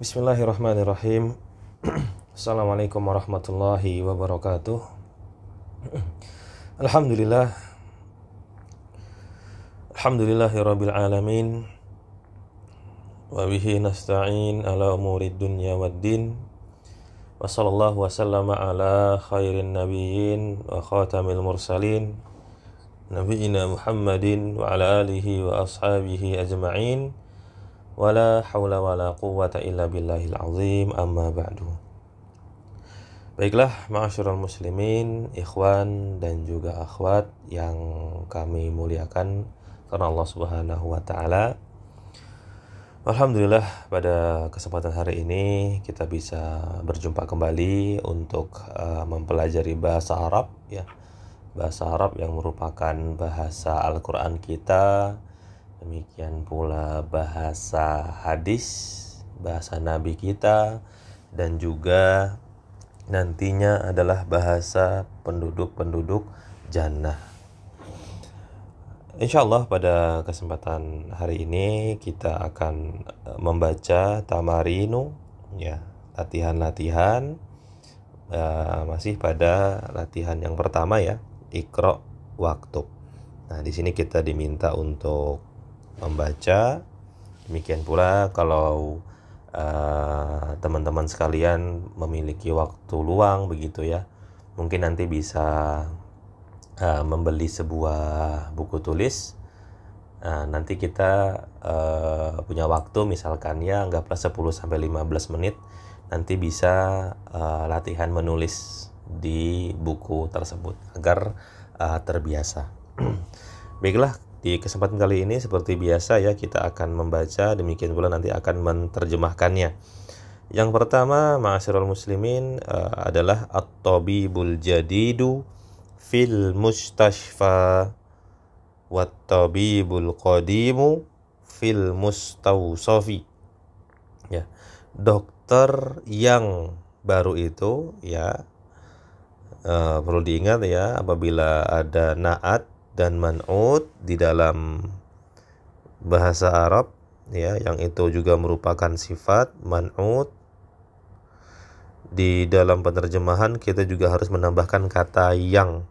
Bismillahirrahmanirrahim. Assalamualaikum warahmatullahi wabarakatuh. Alhamdulillah. Alhamdulillahirabbil alamin. Wa bihi nasta'in ala umurid dunya waddin. Wa sallallahu wa sallama ala khairin nabiyyin wa khatamil mursalin nabiyina Muhammadin wa ala alihi wa ashabihi ajma'in. Wala haula wala quwwata illa billahil azim, amma ba'du. Baiklah, ma'asyiral muslimin, ikhwan dan juga akhwat yang kami muliakan karena Allah Subhanahu wa taala. Alhamdulillah, pada kesempatan hari ini kita bisa berjumpa kembali untuk mempelajari bahasa Arab ya. Bahasa Arab yang merupakan bahasa Al-Qur'an kita. Demikian pula bahasa hadis, bahasa Nabi kita, dan juga nantinya adalah bahasa penduduk-penduduk jannah. Insyaallah pada kesempatan hari ini kita akan membaca tamarinu, ya, latihan-latihan. Masih pada latihan yang pertama ya, Iqra waktub. Nah, di sini kita diminta untuk membaca. Demikian pula kalau teman-teman sekalian memiliki waktu luang begitu ya, mungkin nanti bisa membeli sebuah buku tulis. Nanti kita punya waktu misalkan ya anggaplah 10-15 menit, nanti bisa latihan menulis di buku tersebut agar terbiasa. Baiklah, di kesempatan kali ini seperti biasa ya, kita akan membaca, demikian pula nanti akan menerjemahkannya. Yang pertama, ma'asyiral muslimin, adalah at-tabibul jadidu fil mustashfa wat-tabibul qadimu fil mustawsafi. Ya, dokter yang baru itu ya, perlu diingat ya, apabila ada na'at dan man'ut di dalam bahasa Arab ya, yang itu juga merupakan sifat man'ut. Di dalam penerjemahan kita juga harus menambahkan kata yang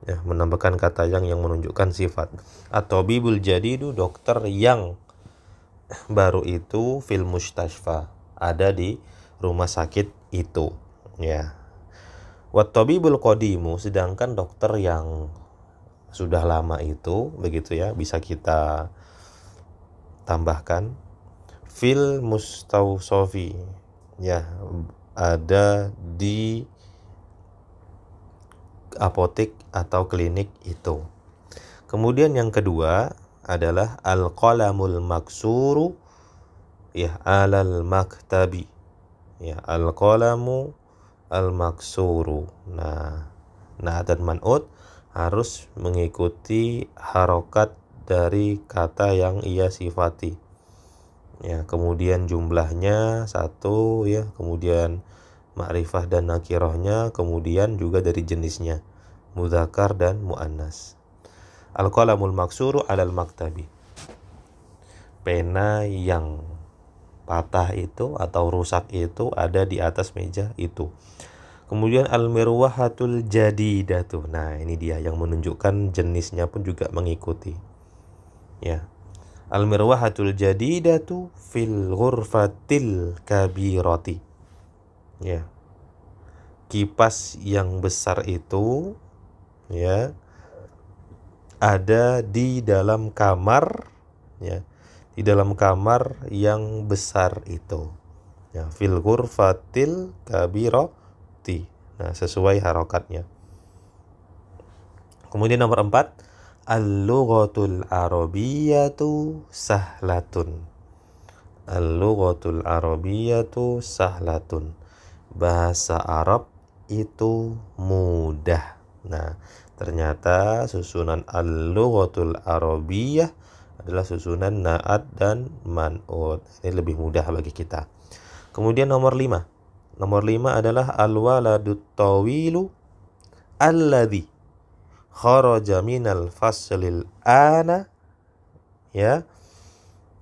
ya, menambahkan kata yang menunjukkan sifat. At-tabibul jadidu, dokter yang baru itu, fil mustashfa, ada di rumah sakit itu ya. Wat-tabibul qadimu, sedangkan dokter yang sudah lama itu begitu ya, bisa kita tambahkan fil mustawsafi ya, ada di apotek atau klinik itu. Kemudian yang kedua adalah al-qalamul maksuru ya alal maktabi ya, al-qalamu al-maksuru. Nah, dan man'ut harus mengikuti harokat dari kata yang ia sifati ya, kemudian jumlahnya satu ya, kemudian ma'rifah dan nakirahnya, kemudian juga dari jenisnya mudzakkar dan muannas. Al-qalamul maksuru alal maktabi, pena yang patah itu atau rusak itu ada di atas meja itu. Kemudian al-mirwahatul jadidatu. Nah, ini dia yang menunjukkan jenisnya pun juga mengikuti. Ya. Al-mirwahatul jadidatu fil ghurfatil kabirati. Ya. Kipas yang besar itu ya ada di dalam kamar ya. Di dalam kamar yang besar itu. Ya, fil ghurfatil kabirati. Nah, sesuai harokatnya. Kemudian nomor 4, al-lughatul arabiyyatu sahlatun. Al-lughatul arabiyyatu sahlatun. Bahasa Arab itu mudah. Nah, ternyata susunan al-lughatul arabiyyah adalah susunan na'at dan man'ut. Ini lebih mudah bagi kita. Kemudian nomor 5. Nomor 5 adalah al-waladut tawilu alladhi kharaja minal faslil ana ya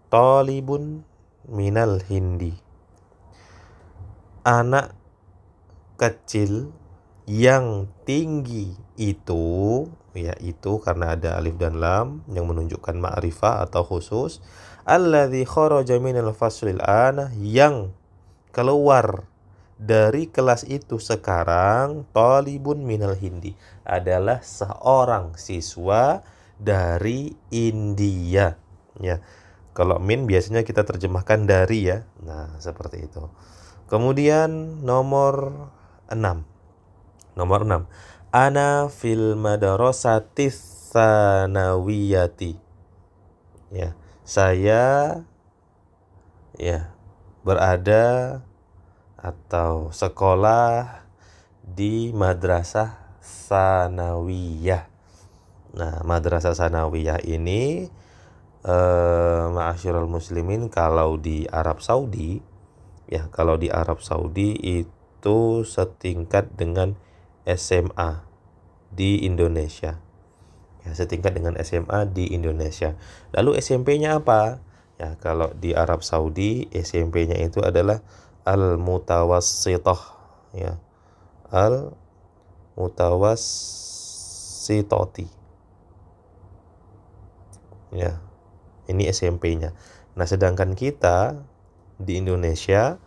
talibun minal hindi. anak kecil yang tinggi itu, yaitu karena ada alif dan lam yang menunjukkan ma'rifah atau khusus, alladzi kharaja minal faslil ana, yang keluar dari kelas itu sekarang, talibun minal hindi, adalah seorang siswa dari India. Ya, kalau min biasanya kita terjemahkan dari ya. Nah, seperti itu. Kemudian nomor 6. Ana fil madrasatis tsanawiyati. Ya, saya berada atau sekolah di madrasah tsanawiyah. Nah, madrasah tsanawiyah ini ma'asyiral muslimin, kalau di Arab Saudi itu setingkat dengan SMA di Indonesia. Ya, setingkat dengan SMA di Indonesia. Lalu SMP-nya apa? Ya, kalau di Arab Saudi SMP-nya itu adalah al-mutawassithah, ya. Al-mutawassithati. Ya. Ini SMP-nya. Nah, sedangkan kita di Indonesia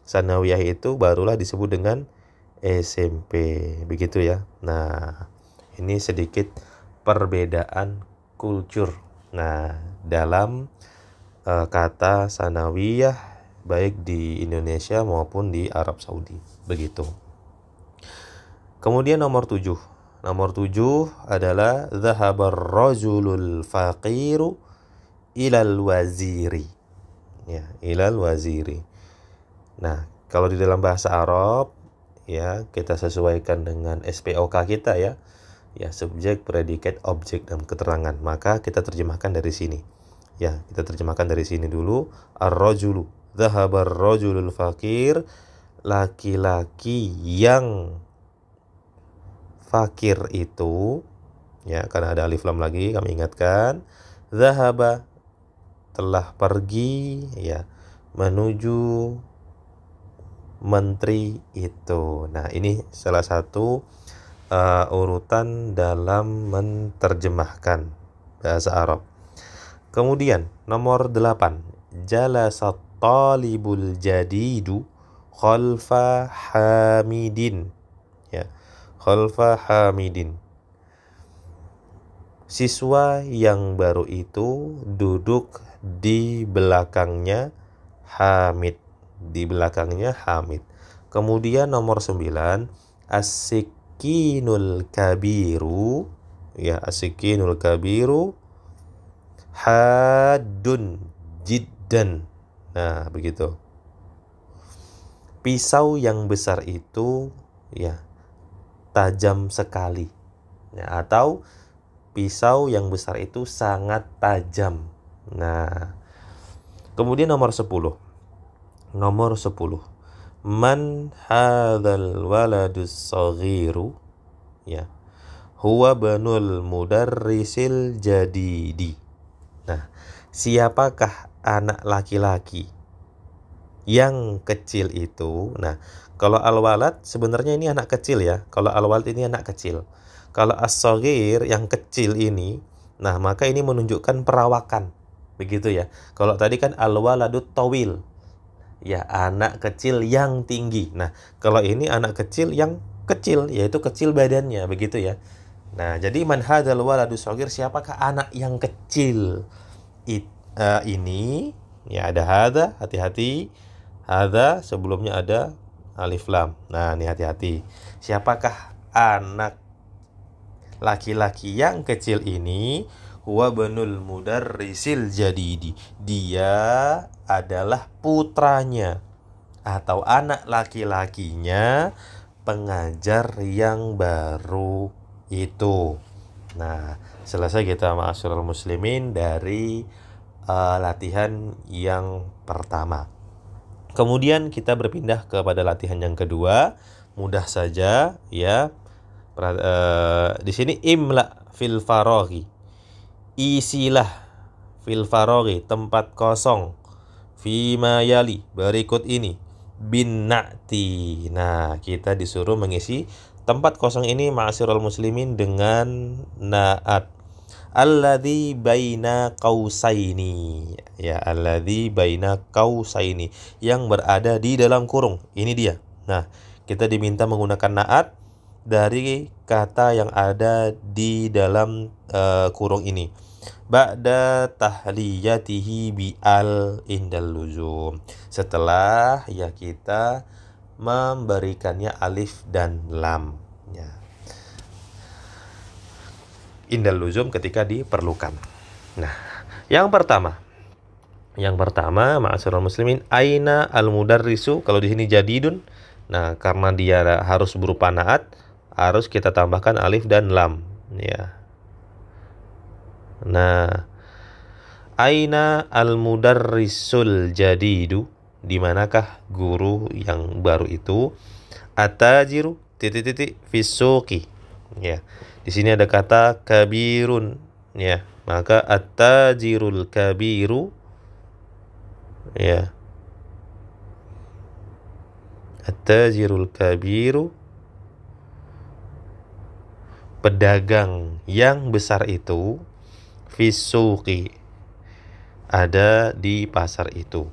Tsanawiyah itu barulah disebut dengan SMP, begitu ya. Nah, ini sedikit perbedaan kultur. Nah, dalam kata Tsanawiyah baik di Indonesia maupun di Arab Saudi, begitu. Kemudian nomor 7 adalah dhahabar rajulul faqiru ilal waziri. Ya, ilal waziri. Nah, kalau di dalam bahasa Arab ya, kita sesuaikan dengan SPOK kita ya. Ya, subjek, predikat, objek, dan keterangan. Maka kita terjemahkan dari sini. Ya, kita terjemahkan dari sini dulu. Ar-rajulu, dhahabar rajulul fakir, laki-laki yang fakir itu, ya, karena ada alif lam lagi kami ingatkan. Dhahaba, telah pergi ya menuju menteri itu. Nah, ini salah satu urutan dalam menerjemahkan bahasa Arab. Kemudian nomor 8, jalasat talibul jadidu khalfa hamidin. Ya, khalfa hamidin. Siswa yang baru itu duduk di belakangnya Hamid. Kemudian nomor 9, as-sikinul kabiru. Ya, as-sikinul kabiru hadun jiddan. Nah, begitu. Pisau yang besar itu ya tajam sekali. Ya, atau pisau yang besar itu sangat tajam. Nah, kemudian nomor 10. Man hadzal waladus saghiru, ya, huwa banul mudarrisil jadidi. Nah, siapakah anak laki-laki yang kecil itu? Nah, kalau al-walad sebenarnya ini anak kecil ya. Kalau al-walad ini anak kecil. Kalau as-saghir yang kecil ini, nah maka ini menunjukkan perawakan. Begitu ya. Kalau tadi kan al-waladut tawil. Ya, anak kecil yang tinggi. Nah, kalau ini anak kecil yang kecil, yaitu kecil badannya, begitu ya. Nah, jadi man hadzal waladus saghir, siapakah anak yang kecil ini? Ya, ada hadza, hati-hati. Hadza sebelumnya ada alif lam. Nah, ini hati-hati. Siapakah anak laki-laki yang kecil ini? Huwa banul mudarrisil jadidi. Dia adalah putranya atau anak laki-lakinya pengajar yang baru itu. Nah, selesai kita ma'asyiral muslimin dari latihan yang pertama. Kemudian kita berpindah kepada latihan yang kedua. Mudah saja ya. Di sini imla fil faraghi. Isilah fil faraghi, tempat kosong, fima yali, berikut ini. bin na'ti. Nah, kita disuruh mengisi tempat kosong ini ma'asyiral muslimin dengan na'at. Alladzi baina qausaini. Ya, alladzi baina qausaini, yang berada di dalam kurung. Ini dia. Nah, kita diminta menggunakan na'at dari kata yang ada di dalam kurung ini. Ba'da tahliyatihi bi'al indal luzum. Setelah ya kita memberikannya alif dan lam. Ya. Indal luzum ketika diperlukan. Nah, yang pertama ma'asyiral muslimin, aina al-mudarrisu. Kalau di sini jadidun, nah karena dia harus berupa naat, harus kita tambahkan alif dan lam, ya. Nah, aina al-mudarrisul jadidu, di manakah guru yang baru itu? Atajiru fisuqi. Ya. Di sini ada kata kabirun, ya. Maka at-tajirul kabiru, ya. At-tajirul kabiru, pedagang yang besar itu, fisuqi, ada di pasar itu.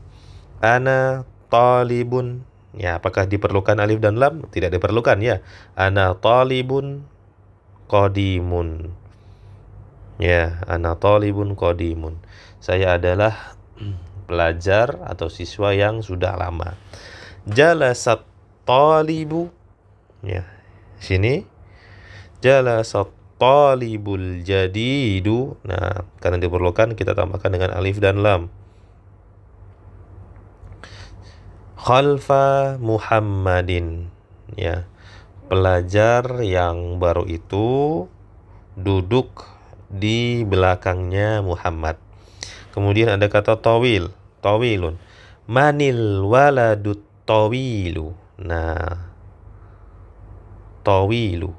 Ana talibun, ya, apakah diperlukan alif dan lam? Tidak diperlukan, ya. Ana talibun qadimun. Ya, ana talibun qadimun. Saya adalah pelajar atau siswa yang sudah lama. Jalasat talibu, ya. Sini jalasat talibul jadidu. Nah, karena diperlukan kita tambahkan dengan alif dan lam. Khalfa Muhammadin, ya. Pelajar yang baru itu duduk di belakangnya Muhammad. Kemudian ada kata tawilun. Manil waladut tawilu. Nah, tawilu,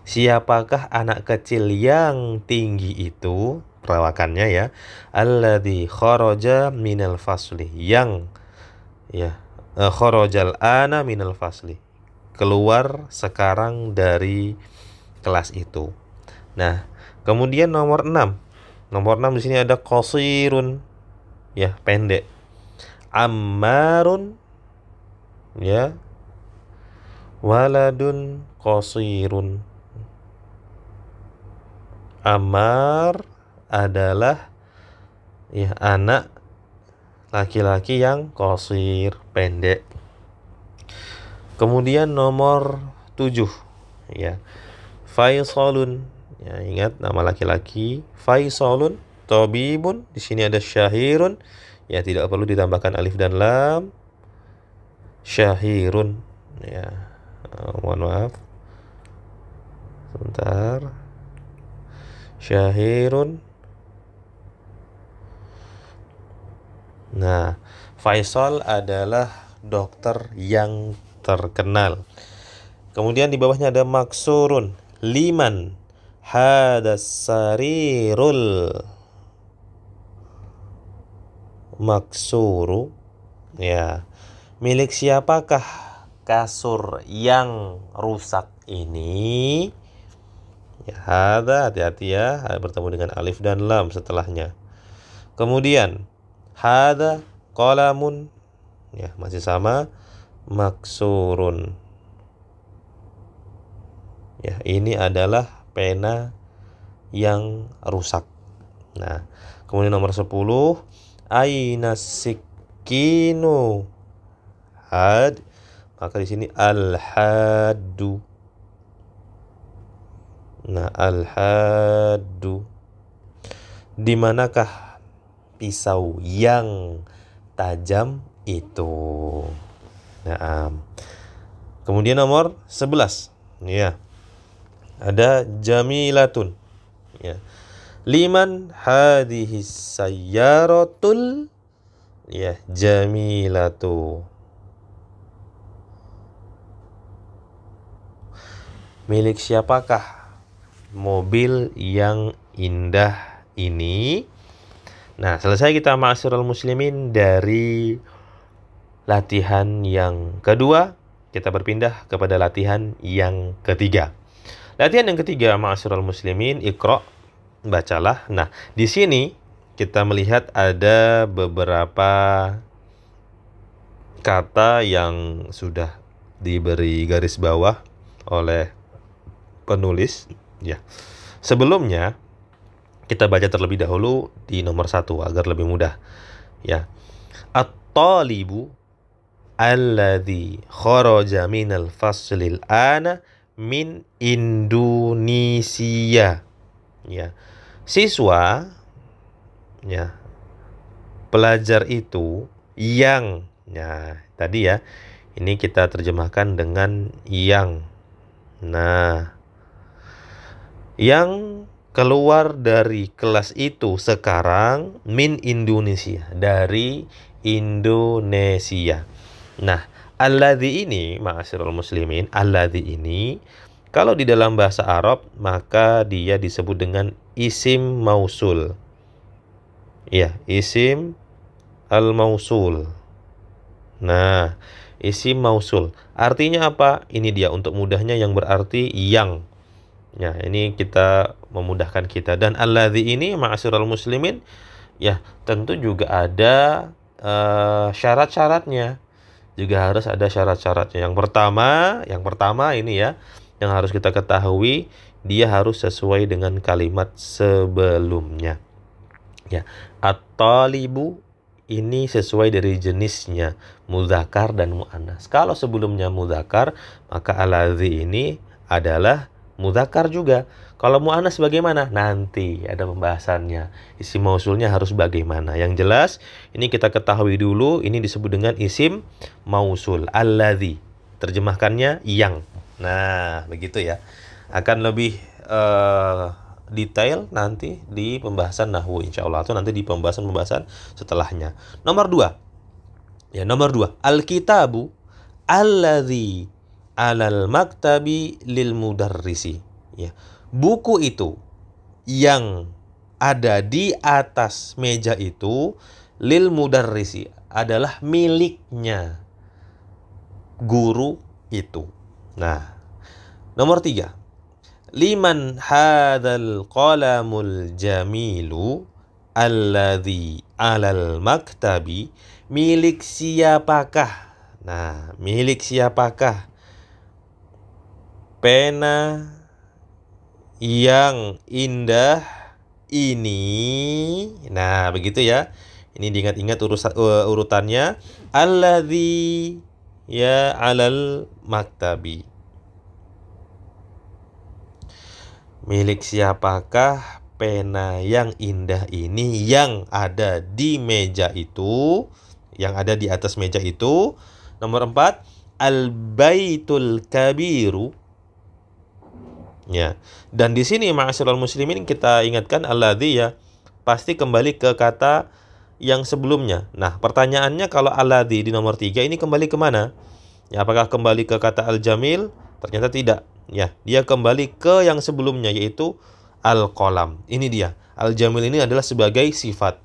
siapakah anak kecil yang tinggi itu? Perawakannya, ya. Alladzi kharaja minal fasli, yang, ya, kharajal ana minal fasli, keluar sekarang dari kelas itu. Nah, kemudian nomor 6 di sini ada qasirun, ya, pendek. Ammarun, ya, waladun qasirun. Ammar adalah, ya, anak laki-laki yang qasir, pendek. Kemudian nomor 7, ya, Faisalun, ya, ingat nama laki-laki Faisalun. Tabibun, di sini ada syahirun, ya, tidak perlu ditambahkan alif dan lam. Syahirun, ya. Mohon maaf, sebentar. Syahirun. Nah, Faisal adalah dokter yang terkenal. Kemudian di bawahnya ada maksurun. Liman hadas sarirul maksuru, ya, milik siapakah kasur yang rusak ini? Ya, hada, hati-hati, ya, bertemu dengan alif dan lam setelahnya. Kemudian hada qalamun, ya, masih sama, maksurun. Ya, ini adalah pena yang rusak. Nah, kemudian nomor 10, aina sikinu had, maka di sini al-haddu. Nah, al-haddu, di manakah pisau yang tajam itu? Nah, kemudian nomor 11, ya, ada jamilatun, ya. Liman hadhihi sayyaratul, ya, jamilatu, milik siapakah mobil yang indah ini? Nah, selesai kita ma'asyiral muslimin dari latihan yang kedua, kita berpindah kepada latihan yang ketiga. Latihan yang ketiga, ma'asyiral muslimin, Iqra, bacalah. Nah, di sini kita melihat ada beberapa kata yang sudah diberi garis bawah oleh penulis. Ya. Sebelumnya, kita baca terlebih dahulu di nomor 1 agar lebih mudah. Ya. At-talibu alladzi kharaja minal faslil ana min Indonesia. Ya. Siswa, ya, pelajar itu yang, ya, tadi ya, ini kita terjemahkan dengan yang. Nah, yang keluar dari kelas itu sekarang min Indonesia, dari Indonesia. Nah, alladzi ini, ma'asyiral muslimin, alladzi ini kalau di dalam bahasa Arab maka dia disebut dengan isim mausul. Ya, isim al-mausul. Nah, isim mausul. Artinya apa? Ini dia untuk mudahnya yang berarti yang. Ya, ini kita memudahkan kita. Dan alladzi ini, ma'asyiral muslimin, ya, tentu juga ada syarat-syaratnya. Juga harus ada syarat-syaratnya. Yang pertama ini ya, yang harus kita ketahui, dia harus sesuai dengan kalimat sebelumnya. Ya, at-talibu ini sesuai dari jenisnya, mudzakkar dan muannas. Kalau sebelumnya mudzakkar, maka alladzi ini adalah mudzakkar juga. Kalau muannas bagaimana? Nanti ada pembahasannya. Isim mausulnya harus bagaimana? Yang jelas, ini kita ketahui dulu, ini disebut dengan isim mausul, alladzi. Terjemahkannya yang. Nah, begitu ya. Akan lebih detail nanti di pembahasan nahwu insyaallah, atau nanti di pembahasan setelahnya. Nomor 2. Ya, nomor 2. Al-kitabu alladzi 'alal maktabi lil mudarrisi. Ya. Buku itu yang ada di atas meja itu lil mudarrisi, adalah miliknya guru itu. Nah, nomor 3. Liman hadzal qalamul jamilu alladzi 'alal maktabi, milik siapakah? Nah, milik siapakah pena yang indah ini? Nah, begitu ya. Ini diingat-ingat urutannya. Alladzi, ya, 'alal maktabi. Milik siapakah pena yang indah ini yang ada di meja itu, yang ada di atas meja itu. Nomor 4, al-baitul kabiru. Ya. Dan di sini ma'asyiral muslimin kita ingatkan alladzi, ya, pasti kembali ke kata yang sebelumnya. Nah, pertanyaannya kalau alladzi di nomor 3 ini kembali kemana? Ya, apakah kembali ke kata al-jamil? Ternyata tidak. Ya, dia kembali ke yang sebelumnya, yaitu al-qalam. Ini dia. Al-jamil ini adalah sebagai sifat.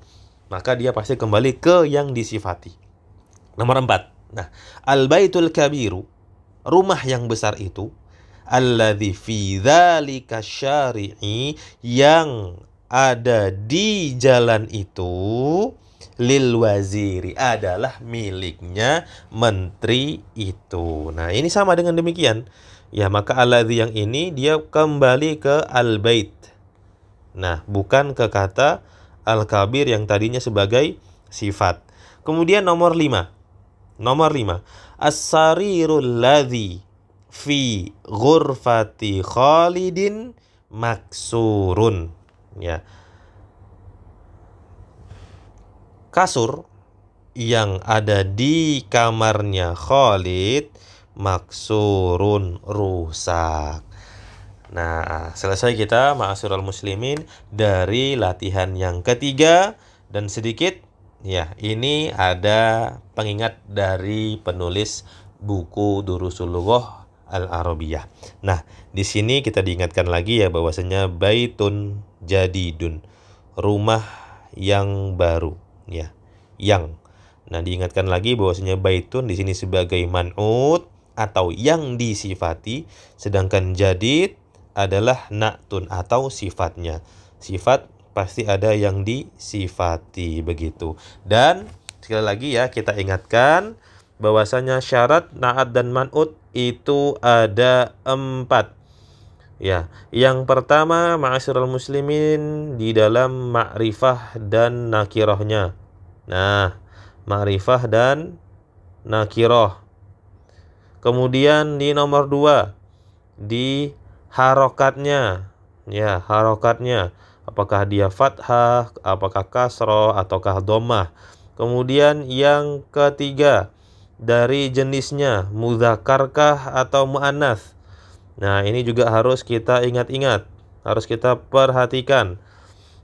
Maka dia pasti kembali ke yang disifati. Nomor 4. Nah, al-baitul kabiru, rumah yang besar itu, alladzi fi dzalika syari'i, yang ada di jalan itu, lil waziri, adalah miliknya menteri itu. Nah, ini sama dengan demikian. Ya, maka alladzi yang ini dia kembali ke al-bait. Nah, bukan ke kata al-kabir yang tadinya sebagai sifat. Kemudian nomor 5. Nomor 5. As-sarirul ladzi fi ghurfati Khalidin maksurun. Ya. Kasur yang ada di kamarnya Khalid maksurun, rusak. Nah, selesai kita ma'asyiral muslimin dari latihan yang ketiga. Dan sedikit, ya, ini ada pengingat dari penulis buku Durusul Lughah Al-Arabiyah. Nah, di sini kita diingatkan lagi ya bahwasanya baitun jadidun, rumah yang baru, ya. Yang Nah, diingatkan lagi bahwasanya baitun di sini sebagai man'ut atau yang disifati, sedangkan jadid adalah na'tun atau sifatnya. Sifat pasti ada yang disifati begitu. Dan sekali lagi ya, kita ingatkan bahwasanya syarat na'at dan man'ut itu ada 4. Ya, yang pertama ma'asyiral muslimin di dalam ma'rifah dan nakirahnya. Nah, ma'rifah dan nakirah. Kemudian di nomor 2 di harokatnya. Ya, harokatnya. Apakah dia fathah, apakah kasroh, ataukah dhammah. Kemudian yang ketiga dari jenisnya, mudzakarkah atau muannats. Nah, ini juga harus kita ingat-ingat, harus kita perhatikan.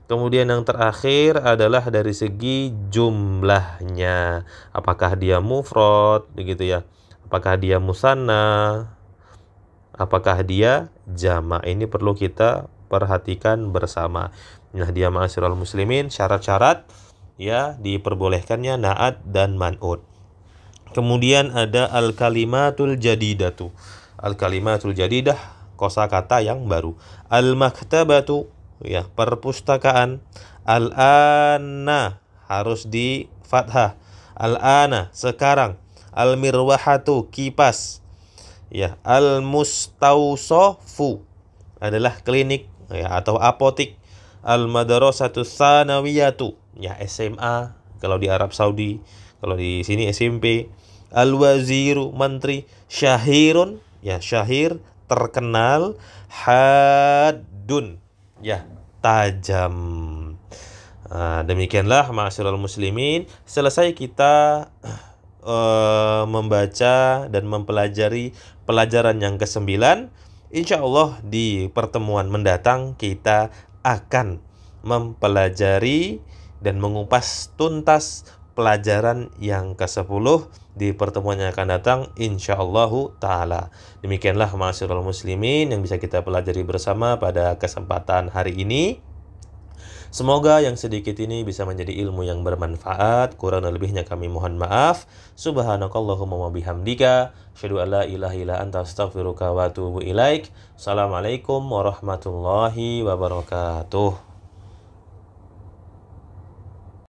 Kemudian yang terakhir adalah dari segi jumlahnya. Apakah dia mufrad, begitu ya? Apakah dia musanna? Apakah dia jama'? Ini perlu kita perhatikan bersama. Nah, dia ma'asyiral muslimin, syarat-syarat ya diperbolehkannya na'at dan man'ut. Kemudian ada al-kalimatul jadidatu. Al-kalimatul jadidah, kosakata yang baru. Al-maktabatu, ya, perpustakaan. Al-ana, harus di fathah. Al-ana, sekarang. Al-mirwahatu, kipas. Ya, al-mustausofu adalah klinik ya, atau apotik. Al-madrasatu tsanawiyatu, ya, SMA kalau di Arab Saudi, kalau di sini SMP. Al-waziru, menteri. Syahirun, ya, syahir, terkenal. Haddun, ya, tajam. Demikianlah ma'asyiral muslimin, selesai kita membaca dan mempelajari pelajaran yang ke-9. Insya Allah di pertemuan mendatang kita akan mempelajari dan mengupas tuntas pelajaran yang ke-10 di pertemuan yang akan datang insyaallah ta'ala. Demikianlah ma'asyiral muslimin yang bisa kita pelajari bersama pada kesempatan hari ini. Semoga yang sedikit ini bisa menjadi ilmu yang bermanfaat. Kurang dan lebihnya kami mohon maaf. Subhanakallahumma wa bihamdika, asyhadu an la ilaha illa anta, astaghfiruka wa atubu ilaik. Assalamualaikum warahmatullahi wabarakatuh.